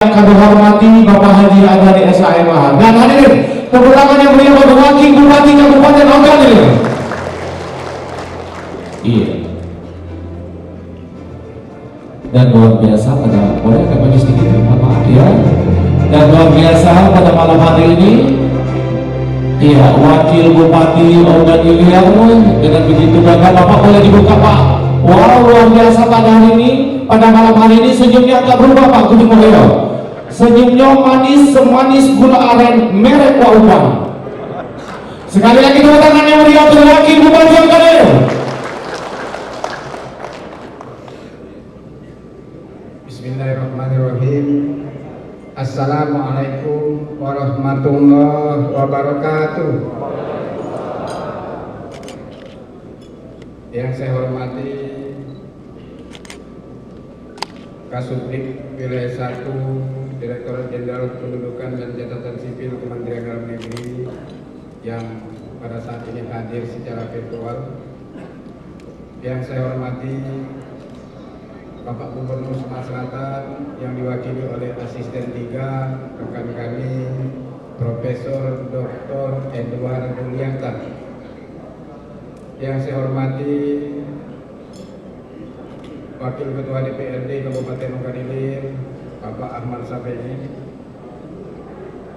Yang kami hormati Bapak Haji Adani SHMH dan hadirin tepuk tangan yang beliau Bapak Wakil Bupati Kabupaten Ogan ini. Iya. Dan luar biasa pada boleh agak maju sedikit maaf ya. Dan luar biasa pada malam hari ini, iya, Wakil Bupati Ogan Ilir dengan begitu bangga. Bapak boleh dibuka Pak. Wow, luar biasa pada hari ini, pada malam hari ini senyumnya agak berubah Pak Kuning Mulyo. Senyumnya manis semanis gula aren merek Wauban. Sekali lagi tepuk tangan yang meriah untuk Wakil Bupati Ogan Ilir. Bismillahirrahmanirrahim. Assalamualaikum warahmatullahi wabarakatuh. Yang saya hormati Kasubdit Wilayah 1 Direktorat Jenderal Kependudukan dan Catatan Sipil Kementerian Dalam Negeri yang pada saat ini hadir secara virtual. Yang saya hormati Bapak Gubernur Sumatera Selatan yang diwakili oleh Asisten 3 rekan kami Profesor Dr. Edward Dulianta. Yang saya hormati Wakil Ketua DPRD Kabupaten Ogan Ilir Bapak Ahmad Safei.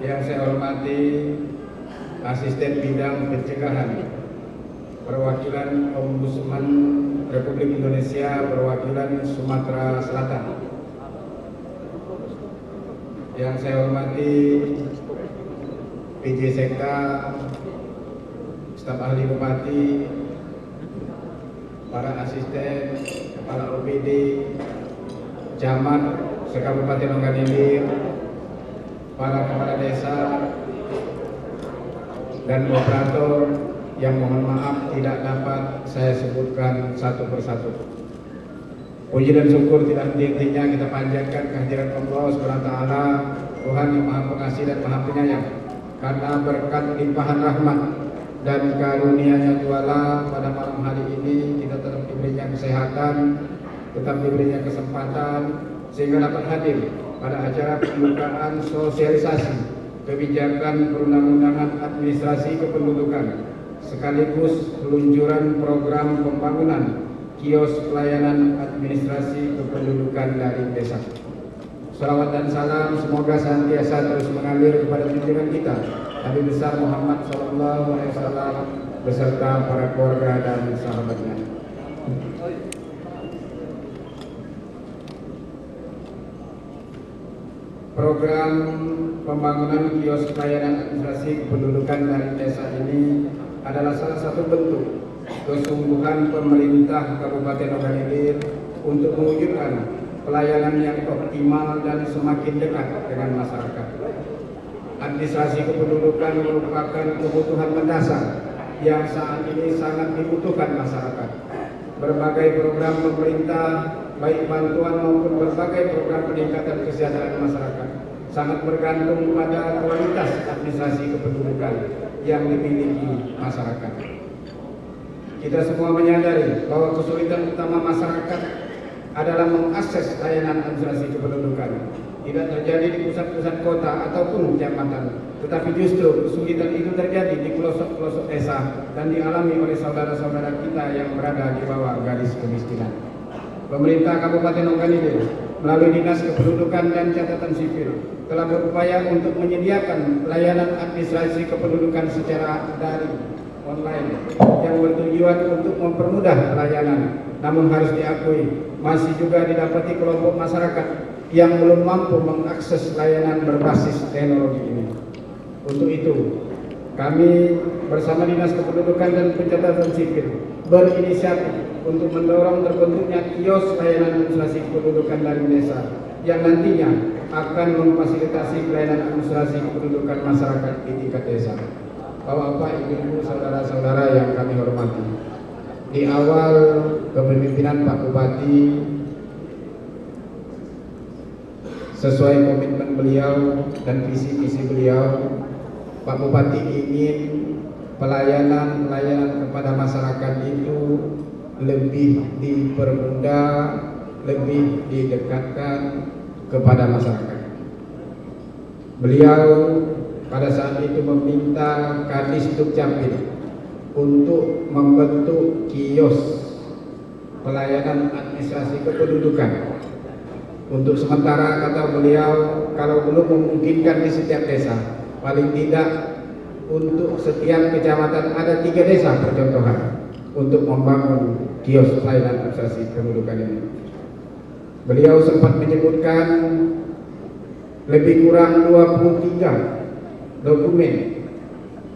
Yang saya hormati Asisten Bidang Pencegahan Perwakilan Ombudsman Republik Indonesia Perwakilan Sumatera Selatan. Yang saya hormati PJ Sekda, staf ahli Bupati, para asisten, kepala OPD, camat se-Kabupaten Ogan Ilir, para kepala desa dan operator yang mohon maaf tidak dapat saya sebutkan satu persatu. Puji dan syukur tidak henti-hentinya kita panjatkan kehadirat Allah SWT, Tuhan yang Maha Pengasih dan Maha Penyayang, karena berkat limpahan rahmat dan karunia-Nya juala pada malam hari ini kita tetap diberinya kesehatan, tetap diberinya kesempatan sehingga dapat hadir pada acara pembukaan sosialisasi kebijakan perundang-undangan administrasi kependudukan sekaligus peluncuran program pembangunan kios pelayanan administrasi kependudukan dari desa. Salawat dan salam semoga senantiasa terus mengalir kepada junjungan kita Nabi besar Muhammad SAW beserta para keluarga dan sahabatnya. Program pembangunan kios pelayanan administrasi kependudukan dari desa ini adalah salah satu bentuk kesungguhan pemerintah Kabupaten Ogan Ilir untuk mewujudkan pelayanan yang optimal dan semakin dekat dengan masyarakat. Administrasi kependudukan merupakan kebutuhan mendasar yang saat ini sangat dibutuhkan masyarakat. Berbagai program pemerintah, baik bantuan maupun berbagai program peningkatan kesejahteraan masyarakat, sangat bergantung pada kualitas administrasi kependudukan yang dimiliki masyarakat. Kita semua menyadari bahwa kesulitan utama masyarakat adalah mengakses layanan administrasi kependudukan. Tidak terjadi di pusat-pusat kota ataupun kecamatan, tetapi justru kesulitan itu terjadi di pelosok-pelosok desa dan dialami oleh saudara-saudara kita yang berada di bawah garis kemiskinan. Pemerintah Kabupaten Ogan Ilir melalui Dinas Kependudukan dan Catatan Sipil telah berupaya untuk menyediakan layanan administrasi kependudukan secara daring online yang bertujuan untuk mempermudah layanan. Namun harus diakui masih juga didapati kelompok masyarakat yang belum mampu mengakses layanan berbasis teknologi ini. Untuk itu, kami bersama Dinas Kependudukan dan Pencatatan Sipil berinisiatif untuk mendorong terbentuknya kios layanan administrasi kependudukan dari desa yang nantinya akan memfasilitasi pelayanan administrasi kependudukan masyarakat di tingkat desa. Bapak-bapak, ibu-ibu, saudara-saudara yang kami hormati, di awal kepemimpinan Pak Bupati, sesuai komitmen beliau dan visi-misi beliau, Pak Bupati ingin pelayanan kepada masyarakat itu lebih dipermudah, lebih didekatkan kepada masyarakat. Beliau pada saat itu meminta Kadis Dukcapil untuk membentuk kios pelayanan administrasi kependudukan. Untuk sementara, kata beliau, kalau belum memungkinkan di setiap desa, paling tidak untuk setiap kecamatan ada 3 desa percontohan untuk membangun kios pelayanan administrasi kependudukan ini. Beliau sempat menyebutkan lebih kurang 23 dokumen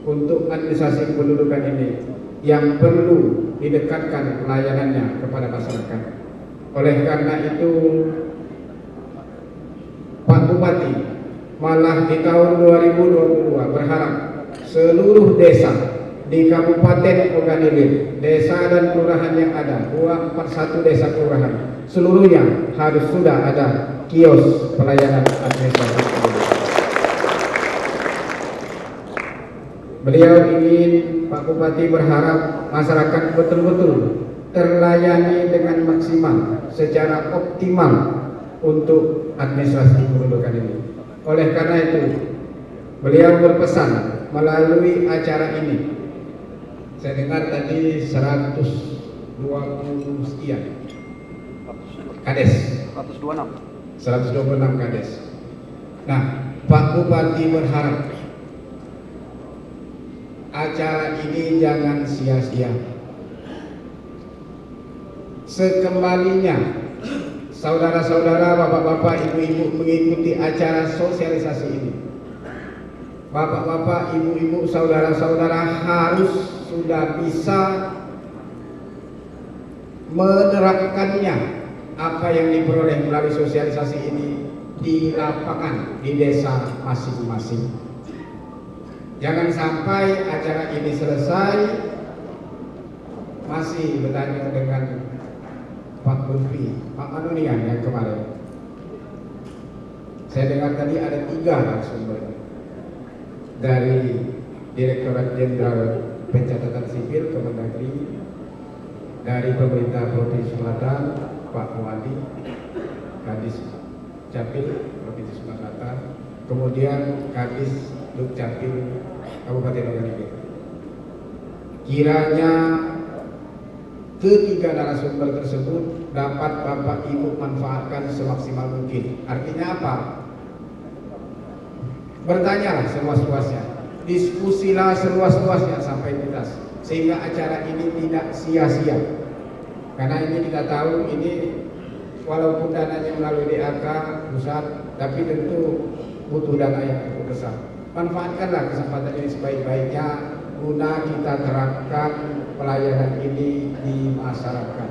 untuk administrasi kependudukan ini yang perlu didekatkan pelayanannya kepada masyarakat. Oleh karena itu, Pak Bupati malah di tahun 2022 berharap seluruh desa di Kabupaten Ogan Ilir, desa dan kelurahan yang ada, 241 desa kelurahan, seluruhnya harus sudah ada kios pelayanan administrasi kependudukan. Beliau ingin, Pak Bupati berharap masyarakat betul-betul terlayani dengan maksimal, secara optimal untuk administrasi kependudukan ini. Oleh karena itu, beliau berpesan melalui acara ini. Saya dengar tadi 120 sekian kades, 126 kades. Nah, Pak Bupati berharap acara ini jangan sia-sia. Sekembalinya saudara-saudara, bapak-bapak, ibu-ibu mengikuti acara sosialisasi ini, bapak-bapak, ibu-ibu, saudara-saudara harus sudah bisa menerapkannya apa yang diperoleh melalui sosialisasi ini di lapangan, di desa masing-masing. Jangan sampai acara ini selesai masih bertanya dengan Pak Lutfi, Pak Manunian yang kemarin. Saya dengar tadi ada 3 narasumber dari Direktorat Jenderal Pencatatan Sipil Kemendagri, dari Pemerintah Provinsi Selatan Pak Muadi, Kadis Capil Provinsi Selatan, kemudian Kadis Dukcapil Kabupaten Ogan Ilir. Kiranya ketiga narasumber tersebut dapat Bapak Ibu manfaatkan semaksimal mungkin. Artinya apa? Bertanyalah seluas-luasnya, diskusilah seluas-luasnya sampai tuntas, sehingga acara ini tidak sia-sia. Karena ini kita tahu, ini walaupun dananya melalui DAK pusat, tapi tentu butuh dana yang cukup besar. Manfaatkanlah kesempatan ini sebaik-baiknya guna kita terapkan pelayanan ini di masyarakat.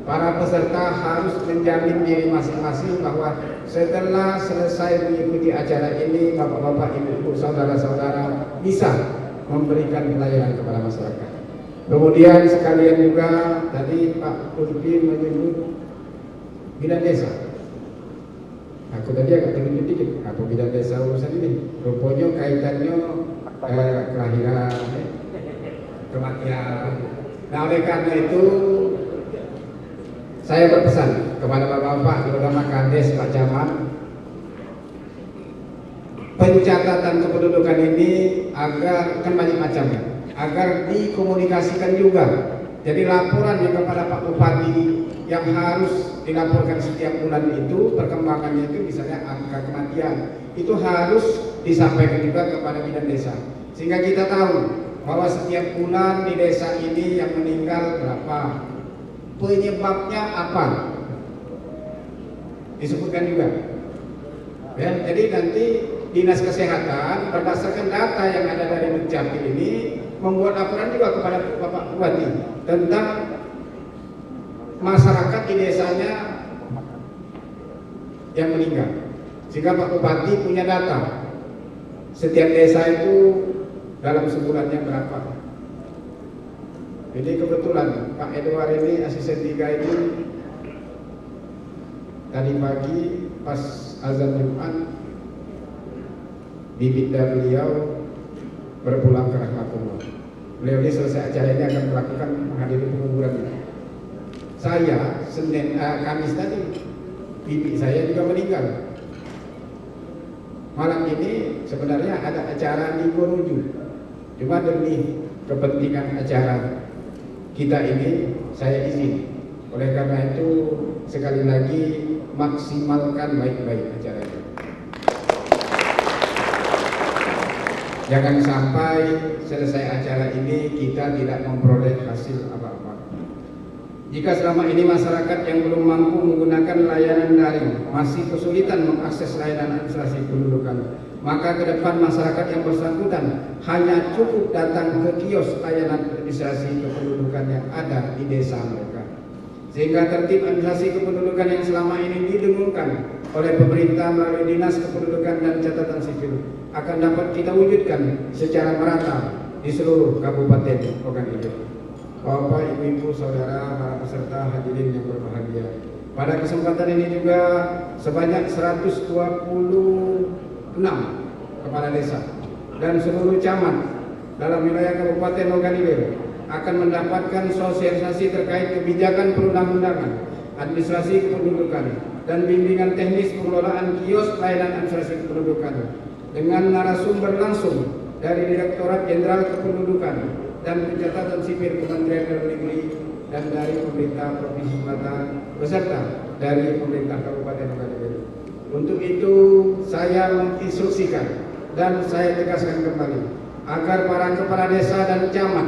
Para peserta harus menjamin diri masing-masing bahwa setelah selesai mengikuti acara ini, bapak-bapak, ibu-ibu, saudara-saudara bisa memberikan pelayanan kepada masyarakat. Kemudian sekalian juga tadi Pak Lutfi menyebut bidan desa. Aku tadi agak terkejut dikit, apa bidan desa urusan ini? Rupanya kaitannya kelahiran, kematian. Nah, oleh karena itu saya berpesan kepada bapak-bapak, terutama Kades, Pak Camat, pencatatan kependudukan ini agar kan banyak macamnya, agar dikomunikasikan juga. Jadi laporan yang kepada Pak Bupati yang harus dilaporkan setiap bulan itu, perkembangannya itu misalnya angka kematian, itu harus disampaikan juga kepada bidan desa, sehingga kita tahu bahwa setiap bulan di desa ini yang meninggal berapa, penyebabnya apa, disebutkan juga. Ya, jadi nanti Dinas Kesehatan berdasarkan data yang ada dari Dukcapil ini membuat laporan juga kepada Bapak Bupati tentang masyarakat di desanya yang meninggal, sehingga Pak Bupati punya data setiap desa itu dalam sebulannya berapa. Jadi kebetulan Pak Edward ini asisten 3 ini tadi pagi pas azan Jumat bibit dari beliau berpulang ke rahmatullah. Beliau ini selesai acara ini akan melakukan menghadiri penguburan. Saya Kamis tadi bibi saya juga meninggal. malam ini sebenarnya ada acara di Goruju, cuma demi kepentingan acara kita ini saya izin. Oleh karena itu sekali lagi maksimalkan baik-baik acara itu. Jangan sampai selesai acara ini kita tidak memperoleh hasil apa-apa. Jika selama ini masyarakat yang belum mampu menggunakan layanan daring masih kesulitan mengakses layanan administrasi kependudukan, maka ke depan masyarakat yang bersangkutan hanya cukup datang ke kios layanan administrasi kependudukan yang ada di desa mereka. Sehingga tertib administrasi kependudukan yang selama ini didengungkan oleh pemerintah melalui Dinas Kependudukan dan Catatan Sipil akan dapat kita wujudkan secara merata di seluruh Kabupaten Ogan Ilir. Bapak, Ibu, Saudara, para peserta hadirin yang berbahagia. Pada kesempatan ini juga sebanyak 126 kepala desa dan seluruh camat dalam wilayah Kabupaten Ogan Ilir akan mendapatkan sosialisasi terkait kebijakan perundang-undangan, administrasi kependudukan, dan bimbingan teknis pengelolaan kios pelayanan administrasi kependudukan dengan narasumber langsung dari Direktorat Jenderal Kependudukan dan Pencatatan Sipil Kementerian Dalam Negeri dan dari pemerintah Provinsi Selatan beserta dari pemerintah Kabupaten Ogan Ilir. Untuk itu saya menginstruksikan dan saya tegaskan kembali agar para kepala desa dan camat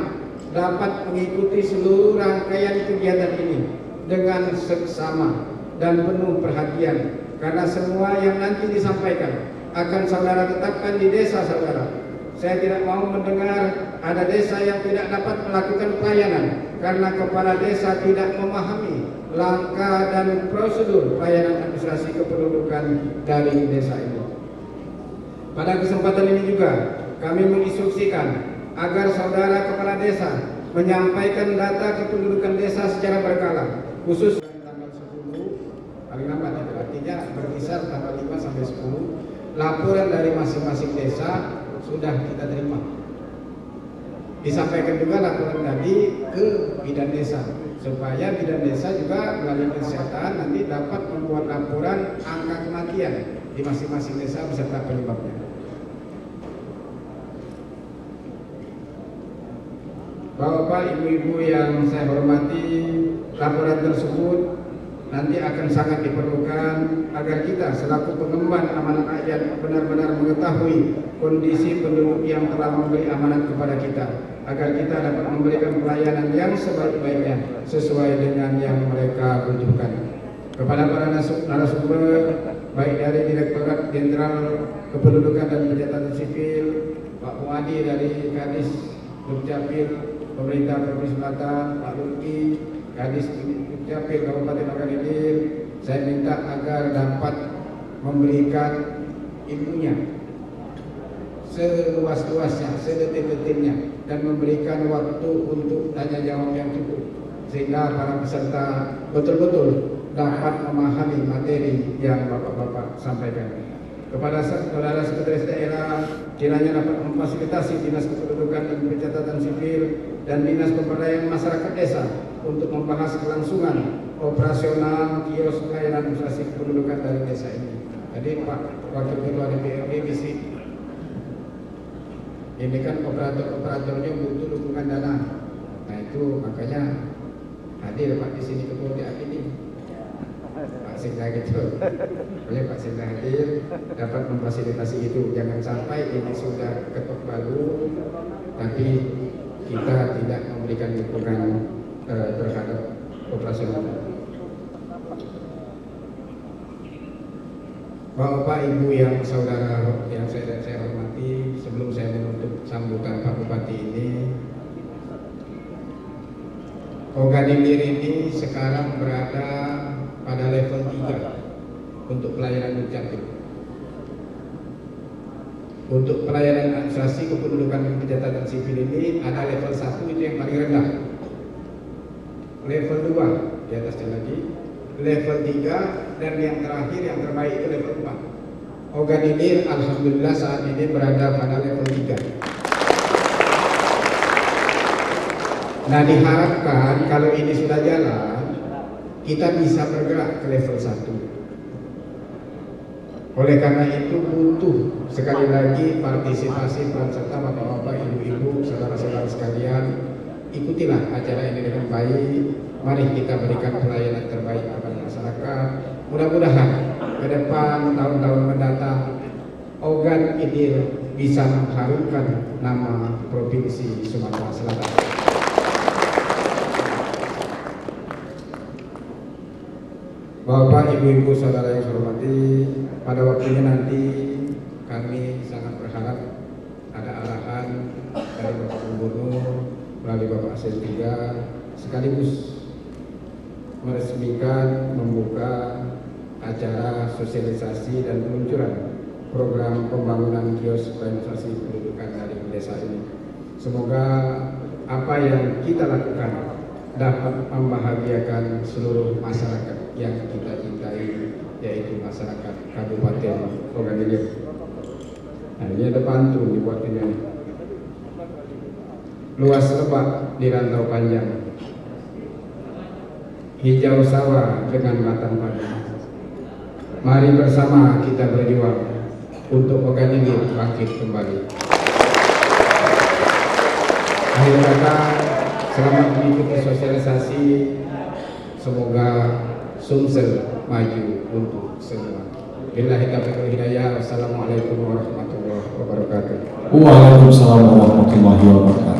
dapat mengikuti seluruh rangkaian kegiatan ini dengan seksama dan penuh perhatian, karena semua yang nanti disampaikan akan saudara tetapkan di desa saudara. Saya tidak mau mendengar ada desa yang tidak dapat melakukan pelayanan karena kepala desa tidak memahami langkah dan prosedur pelayanan administrasi kependudukan dari desa ini. Pada kesempatan ini juga kami menginstruksikan agar saudara kepala desa menyampaikan data kependudukan desa secara berkala, khusus tanggal 10 paling lambat, artinya berkisar tanggal 5 sampai 10 laporan dari masing-masing desa sudah kita terima. Disampaikan juga laporan tadi ke bidan desa supaya bidan desa juga melalui kesehatan nanti dapat membuat laporan angka kematian di masing-masing desa beserta penyebabnya. Bapak, Ibu-ibu yang saya hormati, laporan tersebut nanti akan sangat diperlukan agar kita selaku pengemban amanat rakyat benar-benar mengetahui kondisi penduduk yang telah memberi amanat kepada kita, agar kita dapat memberikan pelayanan yang sebaik-baiknya sesuai dengan yang mereka butuhkan. Kepada para narasumber baik dari Direktorat Jenderal Kependudukan dan Pencatatan Sipil, Pak Muadi dari Kadis Dukcapil Pemerintah Provinsi Selatan, Pak Lutfi Kadis Dukcapil Kabupaten Ogan Ilir, saya minta agar dapat memberikan ilmunya seluas-luasnya, sedetil-detilnya, dan memberikan waktu untuk tanya jawab yang cukup sehingga para peserta betul-betul dapat memahami materi yang Bapak-Bapak sampaikan. Kepada saudara sekretaris daerah, kiranya dapat memfasilitasi Dinas Kependudukan dan Pencatatan Sipil dan Dinas Pemberdayaan Masyarakat Desa untuk membahas kelangsungan operasional kios pelayanan administrasi kependudukan dari desa ini. Jadi Pak Wakil Ketua DPRD misi ini kan operatornya butuh dukungan dana. Nah itu makanya hadir Pak di sini Ketua DAP ini. Pak Sinda gitu, boleh Pak Sinda hadir dapat memfasilitasi itu. Jangan sampai ini sudah ketok palu tapi kita tidak memberikan dukungan terhadap operasional. Bapak Ibu yang saudara yang saya hormati, sebelum saya menutup sambutan Pak Bupati ini, Ogan Ilir ini sekarang berada pada level 3 untuk pelayanan dukcapil. Untuk pelayanan administrasi kependudukan dan pencatatan sipil ini ada level 1 itu yang paling rendah. Level 2 di atasnya lagi, level 3 dan yang terakhir yang terbaik itu level 4. Ogan Ilir alhamdulillah saat ini berada pada level 3. Nah diharapkan kalau ini sudah jalan kita bisa bergerak ke level 1. Oleh karena itu butuh Sekali lagi partisipasi peran serta bapak-bapak, ibu-ibu, saudara-saudara sekalian, ikutilah acara ini dengan baik. Mari kita berikan pelayanan terbaik kepada masyarakat. Mudah-mudahan ke depan tahun-tahun mendatang Ogan Ilir bisa mengharumkan nama Provinsi Sumatera Selatan. Bapak, Ibu-ibu, saudara yang saya hormati, pada waktunya nanti kami sangat berharap ada arahan dari Bapak Gubernur melalui Bapak Asep III sekaligus meresmikan membuka acara sosialisasi dan peluncuran program pembangunan kios organisasi pendidikan dari desa ini. Semoga apa yang kita lakukan dapat membahagiakan seluruh masyarakat yang kita cintai, yaitu masyarakat Kabupaten Ogan Ilir. Nah, ini ada pantun dibuat ini. Luas lebak di rantau panjang, hijau sawah dengan batang padi. Mari bersama kita berjuang untuk Ogan Ilir bangkit kembali. Akhir kata, selamat mengikuti sosialisasi. Semoga Sumsel maju untuk semua. Billahi taufiq wal hidayah. Wassalamualaikum warahmatullahi wabarakatuh. Waalaikumsalam warahmatullahi wabarakatuh.